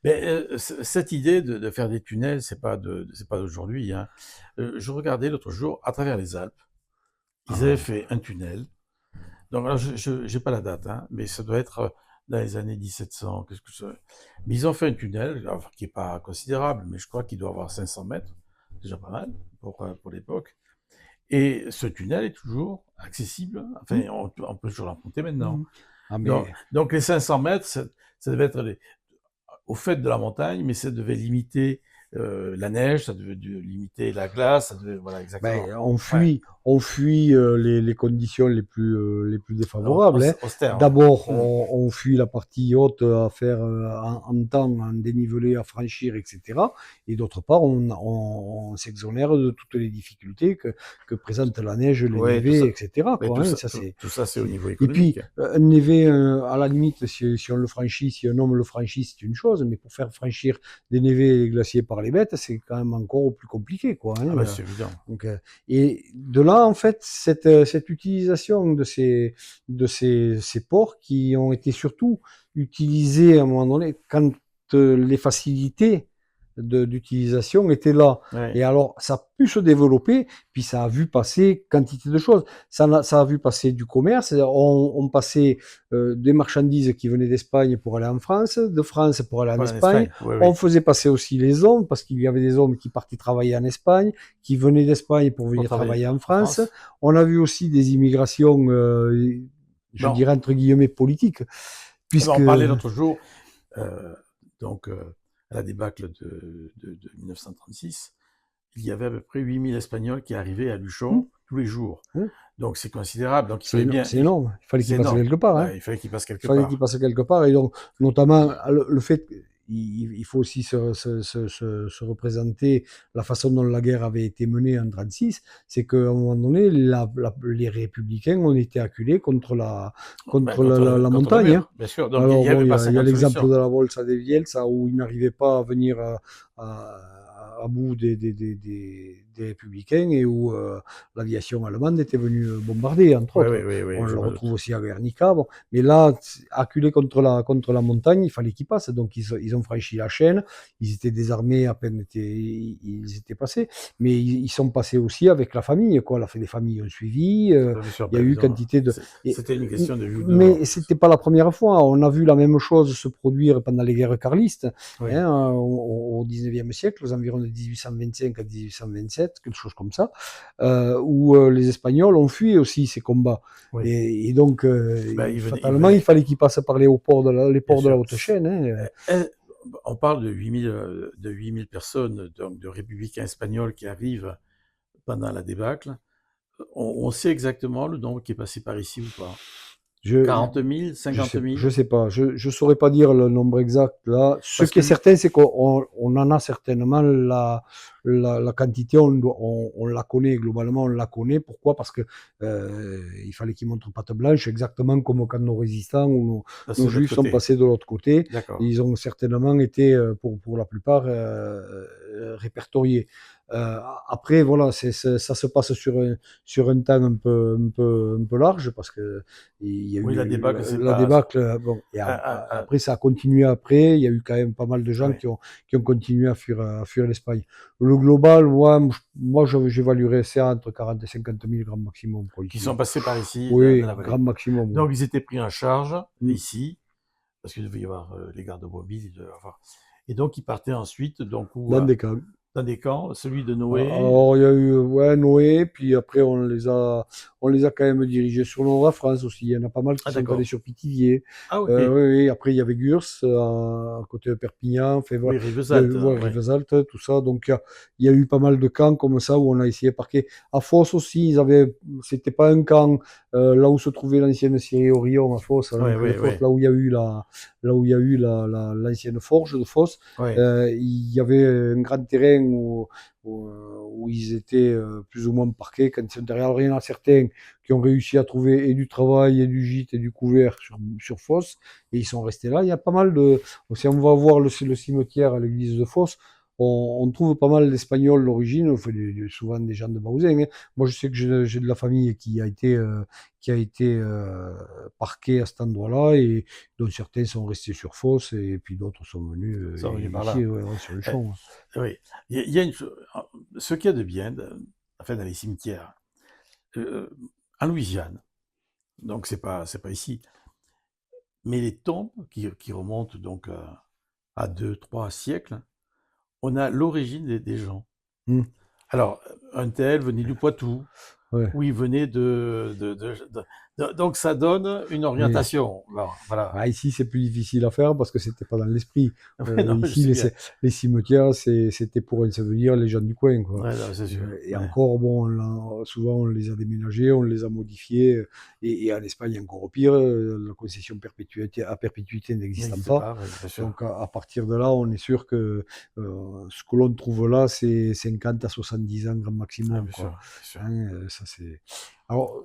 Mais cette idée de faire des tunnels, c'est pas d'aujourd'hui, hein. Je regardais l'autre jour à travers les Alpes. Ils avaient Ah, fait un tunnel. Donc, alors, je j'ai pas la date, hein, mais ça doit être dans les années 1700. Qu'est-ce que ça... Mais ils ont fait un tunnel, alors, qui est pas considérable, mais je crois qu'il doit avoir 500 mètres, déjà pas mal pour l'époque. Et ce tunnel est toujours accessible. hmm, Enfin, on peut toujours l'emprunter maintenant. hmm. Ah, Donc, mais donc les 500 mètres, ça devait être au fait de la montagne, mais ça devait limiter la neige, ça devait limiter la glace, ça devait, voilà, exactement. ben, Ouais, on fuit les conditions les plus défavorables, hein. austère, ouais. D'abord, Hmm. on fuit la partie haute à faire en temps, en dénivelé à franchir, etc. Et d'autre part, on s'exonère de toutes les difficultés que présente la neige, les Ouais, névés, etc. mais Quoi, hein. Ça, tout ça, c'est au niveau Et puis, économique. un névé, à la limite, si on le franchit, si un homme le franchit, c'est une chose, mais pour faire franchir des névés glaciers par les bêtes, c'est quand même encore plus compliqué, quoi, Ah ben, hein. c'est évident. Donc, et de là, en fait, cette utilisation ces ports qui ont été surtout utilisés à un moment donné quand les facilités d'utilisation étaient là. Ouais. Et alors, ça a pu se développer, puis ça a vu passer quantité de choses. Ça a vu passer du commerce, on passait des marchandises qui venaient d'Espagne pour aller en France, de France pour aller en Pas en Espagne. Espagne, oui, On oui. faisait passer aussi les hommes, parce qu'il y avait des hommes qui partaient travailler en Espagne, qui venaient d'Espagne pour Pour venir travailler travailler en en France. France. On a vu aussi des immigrations, je Bon, dirais entre guillemets, politiques, eh ben, puisque on parlait l'autre jour, euh, donc, à la débâcle de 1936, il y avait à peu près 8000 Espagnols qui arrivaient à hmm, Luchon tous les jours. hmm, Donc c'est considérable. Donc il fallait bien, c'est énorme. Il fallait c'est qu'ils passent énorme. quelque part, hein. Ouais, il fallait qu'ils passent quelque Il fallait qu'il part. passe quelque part. Et donc, notamment, le fait il faut aussi se représenter la façon dont la guerre avait été menée en 1936, c'est qu'à un moment donné, les républicains ont été acculés Ben, contre la contre le montagne, hein. mur, bien sûr. Donc il Alors n'y bon, avait pas il y a 50 l'exemple solutions. de la Volta de Vielsa où ils n'arrivaient pas à venir à bout des républicains et où l'aviation allemande était venue bombarder, entre Oui, oui, autres. oui, On oui, je le me retrouve doute. aussi à Guernica. Bon. Mais là, acculés contre la montagne, il fallait qu'ils passent. Donc, ils ont franchi la chaîne. Ils étaient désarmés, à peine ils étaient passés. Mais ils sont passés aussi avec la famille, quoi. Les familles ont suivi. Bien sûr, Il y a ben, eu quantité de. Et, c'était une question de vie ou de mais mort. c'était pas la première fois. On a vu la même chose se produire pendant les guerres carlistes, Oui. hein, au 19e siècle, aux environs de 1825 à 1827, quelque chose comme ça, où les Espagnols ont fui aussi ces combats. Oui. Et donc, Ben, fatalement, il fallait qu'ils passent par les bien ports de la sûr. haute chaîne, hein. Euh, On parle de 8000 personnes, donc de républicains espagnols qui arrivent pendant la débâcle. On sait exactement le nombre qui est passé par ici ou pas? Je, 40 000, 50 je 000? sais pas, je saurais pas dire le nombre exact là. Ce Parce qui est que, certain, c'est qu'on en a certainement la quantité, on la connaît globalement, on la connaît. Pourquoi? Parce que il fallait qu'ils montrent patte blanche, exactement comme quand nos résistants ou nos passer de l'autre juifs sont côté. passés de l'autre côté. D'accord. Ils ont certainement été, pour la plupart, répertoriés. Après, voilà, ça se passe sur un temps un peu large parce que il y a Oui, la eu débâcle, c'est la pas. débâcle. Bon, et après, ça a continué après. Il y a eu quand même pas mal de gens Ouais. qui ont continué à fuir l'Espagne. Le global, moi j'évaluerais ça entre 40 et 50 000 grand maximum, quoi, Qui ici, sont hein. passés par ici, dans Oui, la grand vallée. maximum, oui. Donc, ils étaient pris en charge Mm. ici, parce qu'il devait y avoir les gardes mobiles. Et donc, ils partaient ensuite, donc, Dans des camps. dans des camps, celui de Noé. Alors, il y a eu ouais, Noé, puis après, on les a quand même dirigés sur le nord de la France aussi. Il y en a pas mal qui Ah, sont allés d'accord. sur Pithiviers. Ah, ok. Oui, oui. Après, il y avait Gurs, à côté de Perpignan. Enfin, voilà. Oui, Rivesaltes, Ouais, oui. Rivesaltes, tout ça. Donc, il y a eu pas mal de camps comme ça où on a essayé de parquer. À Fos aussi, c'était pas un camp, là où se trouvait l'ancienne scierie Orion, à Fos, à Oui, l'entrée de oui, Fos, oui. là où il y a eu l'ancienne forge de Fos. Oui. Il y avait un grand terrain où ils étaient plus ou moins parqués quand ils sont derrière. Alors, il y en a certains qui ont réussi à trouver et du travail, et du gîte, et du couvert sur Fosse, et ils sont restés là. Il y a pas mal de. Si on va voir le cimetière à l'église de Fosse, on trouve pas mal d'Espagnols d'origine, enfin, souvent des gens de Bautzen, hein. Moi, je sais que j'ai de la famille qui a été parquée à cet endroit-là, et dont certains sont restés sur Fos, et puis d'autres sont venus Ça revient par ici, là. ouais, ouais, sur le Euh, champ. oui. Il y a une chose, ce qu'il y a de bien, enfin, dans les cimetières, euh, en Louisiane, donc c'est pas ici, mais les tombes qui remontent donc à 2, 3 siècles, on a l'origine des gens. Hmm, Alors, un tel venait du Poitou, ouais, ou il venait donc ça donne une oui. orientation. Bon, voilà. Ah, ici, c'est plus difficile à faire parce que c'était pas dans l'esprit. Ouais, non, je Ici, sais bien. les cimetières, c'était pour un souvenir, les gens du coin, quoi. Ouais, non, c'est sûr. Et Ouais. encore, bon, souvent, on les a déménagés, on les a modifiés. Et en Espagne, encore pire, la concession perpétuité, à perpétuité n'existant N'existe pas. pas, ouais, bien sûr. Donc, à partir de là, on est sûr que ce que l'on trouve là, c'est 50 à 70 ans grand Ah, maximum, bien sûr, quoi. bien sûr. Hein, ça, c'est... Alors,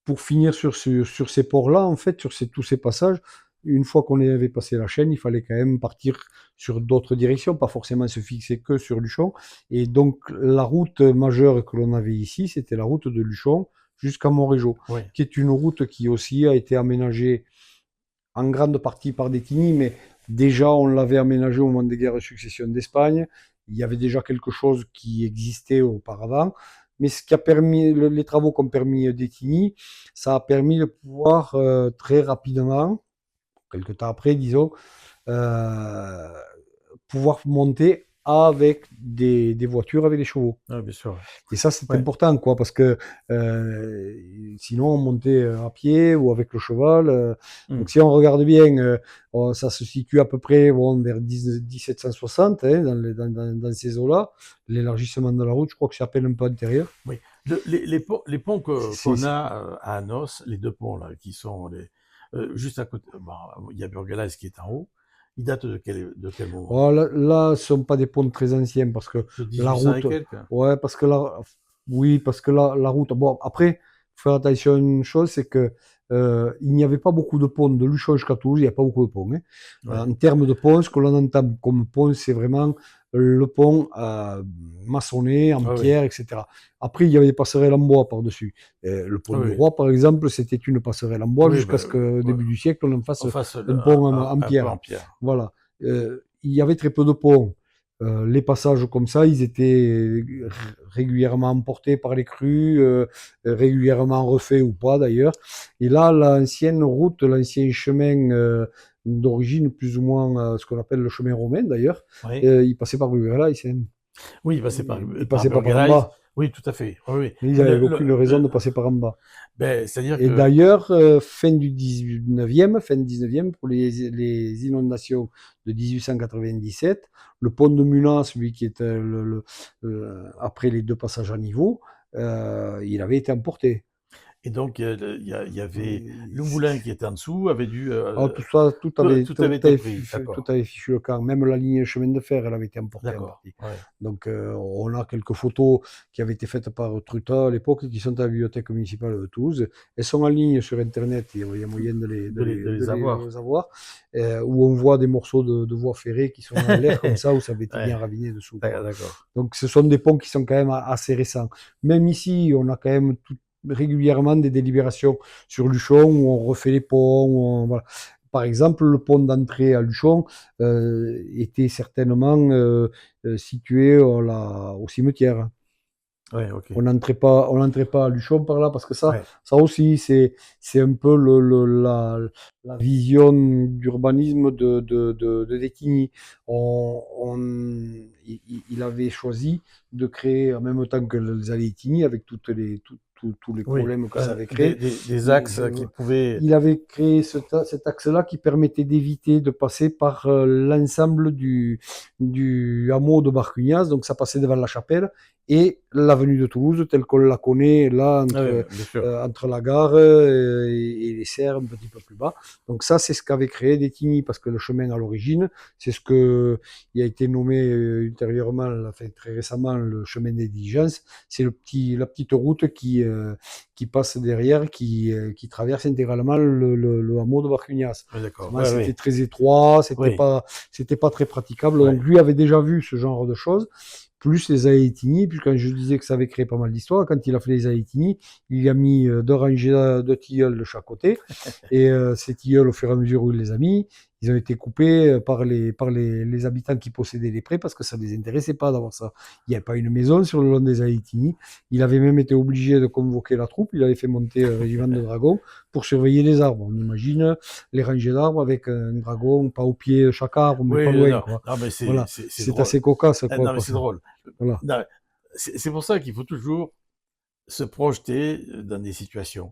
pour finir sur ces ports-là, en fait, tous ces passages, une fois qu'on avait passé la chaîne, il fallait quand même partir sur d'autres directions, pas forcément se fixer que sur Luchon. Et donc, la route majeure que l'on avait ici, c'était la route de Luchon jusqu'à Montrégeau, Oui, qui est une route qui aussi a été aménagée en grande partie par des Tini, mais déjà on l'avait aménagée au moment des guerres de succession d'Espagne. Il y avait déjà quelque chose qui existait auparavant. Mais ce qui a permis, les travaux qu'ont permis Détigny, ça a permis de pouvoir très rapidement, quelques temps après, disons, euh, pouvoir monter avec des voitures avec des chevaux. ah, bien sûr. Et ça, c'est Ouais. important, quoi, parce que sinon, on montait à pied ou avec le cheval. Hmm. Donc, si on regarde bien, ça se situe à peu près bon, vers 1760, hein, dans ces eaux-là. L'élargissement de la route, je crois que c'est à peine un peu antérieur. Oui. Les ponts C'est, qu'on c'est- a à Anos, les 2 ponts là, qui sont juste à côté, bon, il y a Burgelès qui est en haut. Ils datent de quel moment? Oh, là, ce ne sont pas des ponts très anciens parce que De la 1800 et route, quelques? ouais, parce que oui, parce que la route, bon, après, faut faire attention à une chose, c'est que il n'y avait pas beaucoup de ponts de Luchon jusqu'à Toulouse, il n'y a pas beaucoup de ponts, hein. Ouais. En termes de ponts, ce que l'on entend comme pont, c'est vraiment le pont maçonné en Ah oui. pierre, etc. Après, il y avait des passerelles en bois par-dessus. Le pont Ah du oui. Roi, par exemple, c'était une passerelle en bois Oui, jusqu'à ben, ce qu'au ouais, début du siècle, on en fasse on fasse un pont en un peu pierre. en pierre. Voilà. Il y avait très peu de ponts. Les passages comme ça, ils étaient régulièrement emportés par les crues, régulièrement refaits ou pas d'ailleurs. Et là, l'ancienne route, l'ancien chemin d'origine, plus ou moins ce qu'on appelle le chemin romain d'ailleurs, Oui. il passait par Rugala, Oui, bah, c'est il par passait pas par en Burgeraise. bas. Oui, tout à fait. Oui, oui. Mais ils Mais n'avaient aucune raison de passer par en bas. ben, c'est-à-dire Et que, d'ailleurs, fin du 19e, pour les inondations de 1897, le pont de Mulan, celui qui est après les deux passages à niveau, il avait été emporté. et donc, il y avait le C'est- moulin qui était en dessous, avait dû, Ah, tout ça, tout avait été pris. tout D'accord. avait fichu le camp. Même la ligne chemin de fer, elle avait été emportée en D'accord. partie. Ouais. Donc, on a quelques photos qui avaient été faites par Truta à l'époque, qui sont à la bibliothèque municipale de Toulouse. Elles sont en ligne sur Internet, il y a moyen De les de avoir. les avoir, où on voit des morceaux de voies ferrées qui sont en l'air comme ça, où ça avait été Ouais. bien raviné dessous, quoi. D'accord. Donc, ce sont des ponts qui sont quand même assez récents. Même ici, on a quand même régulièrement des délibérations sur Luchon où on refait les ponts. Voilà. Par exemple, le pont d'entrée à Luchon était certainement situé au cimetière. Ouais, ok. On n'entrait pas à Luchon par là parce que Ouais. ça aussi, c'est un peu la vision d'urbanisme de Détigny. Il avait choisi de créer en même temps que les allées Détigny, avec tous les Oui. problèmes que ça avait Des, créé. des Il, axes qui pouvaient. il avait créé cet axe-là qui permettait d'éviter de passer par l'ensemble du hameau de Barcugnaz. Donc ça passait devant la chapelle et l'avenue de Toulouse telle qu'on la connaît là Ah oui, entre, bien sûr. entre la gare et les serres un petit peu plus bas. Donc ça, c'est ce qu'avait créé Détigny, parce que le chemin à l'origine, c'est ce que il a été nommé ultérieurement, enfin, très récemment, le chemin des diligences. C'est la petite route qui passe derrière, qui traverse intégralement le hameau de Barcugnas. Oui, d'accord. Seulement, Oui, c'était oui. très étroit, Oui, c'était pas très praticable. oui. Donc lui avait déjà vu ce genre de choses, plus les Aétini. Puis quand je disais que ça avait créé pas mal d'histoires, quand il a fait les Aétini, il y a mis deux rangées de tilleuls de chaque côté. Et ces tilleuls, au fur et à mesure où il les a mis, ils ont été coupés par les habitants qui possédaient les prés, parce que ça ne les intéressait pas d'avoir ça. Il n'y avait pas une maison sur le long des Aétini. Il avait même été obligé de convoquer la troupe. Il avait fait monter un régiment de dragons pour surveiller les arbres. On imagine les rangées d'arbres avec un dragon, pas au pied de chaque arbre, mais pas Oui, loin, non, quoi. non, mais Voilà. c'est C'est drôle. assez cocasse, quoi, Non, mais quoi, c'est ça. drôle. Voilà. Non, c'est pour ça qu'il faut toujours se projeter dans des situations.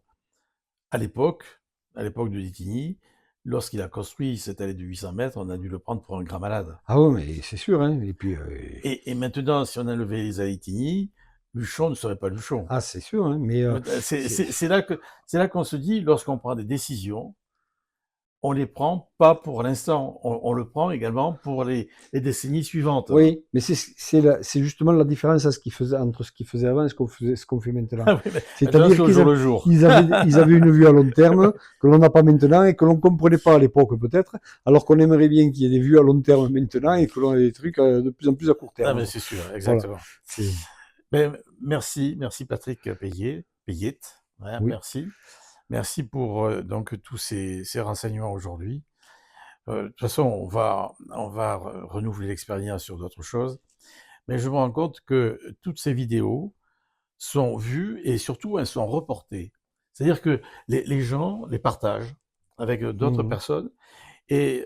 À l'époque, à l'époque de Détigny, lorsqu'il a construit cette allée de 800 mètres, on a dû le prendre pour un grand malade. Ah ouais, mais c'est sûr, hein. Et puis, Et maintenant, si on enlevait les allées de Détigny, Luchon ne serait pas Luchon. ah, c'est sûr, hein. Mais c'est C'est là qu'on se dit, lorsqu'on prend des décisions, on les prend pas pour l'instant, on le prend également pour les décennies suivantes. oui, mais c'est justement la différence à ce qu'ils faisaient, entre ce qu'ils faisaient avant et ce qu'on fait maintenant. Ah oui, mais maintenant c'est C'est-à-dire au jour le jour. ils avaient une vue à long terme que l'on n'a pas maintenant et que l'on comprenait pas à l'époque peut-être, alors qu'on aimerait bien qu'il y ait des vues à long terme maintenant et que l'on ait des trucs de plus en plus à court Ah mais terme. c'est sûr, Voilà. exactement. C'est, Ben, merci Patrick Payette, ouais, oui. merci. Merci pour donc tous ces renseignements aujourd'hui. De toute façon, on va renouveler l'expérience sur d'autres choses, mais je me rends compte que toutes ces vidéos sont vues et surtout elles sont reportées. C'est-à-dire que les gens les partagent avec d'autres Mhm. personnes et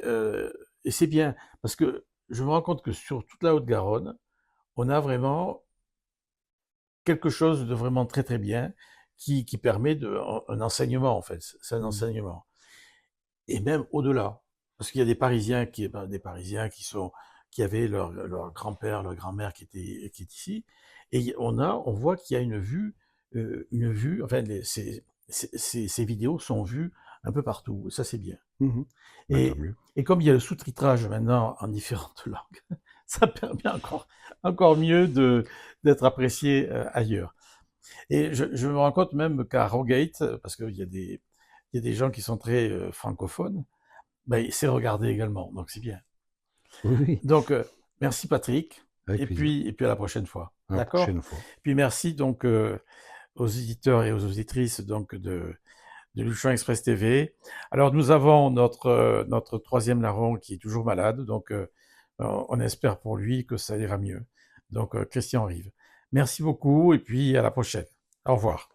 c'est bien parce que je me rends compte que sur toute la Haute-Garonne, on a vraiment quelque chose de vraiment très très bien qui permet un enseignement en fait. C'est un Mhm. enseignement. Et même au-delà. Parce qu'il y a des Parisiens qui avaient leur grand-père, leur grand-mère qui est ici. Et on voit qu'il y a une vue, enfin, ces vidéos sont vues un peu partout. Ça, c'est bien. Mhm. Ben, tant Et, mieux. et comme il y a le sous-titrage maintenant en différentes langues, ça permet encore mieux d'être apprécié ailleurs. Et je me rends compte même qu'à Rogate, parce il y a des gens qui sont très francophones, ben, c'est regardé également, donc c'est bien. Oui, oui, Donc, merci Patrick, avec plaisir. et puis à la prochaine fois. À la D'accord? prochaine fois. Puis merci donc aux éditeurs et aux auditrices donc de Luchon Express TV. Alors nous avons notre troisième larron qui est toujours malade, donc on espère pour lui que ça ira mieux. Donc Christian Rive. Merci beaucoup et puis à la prochaine. Au revoir.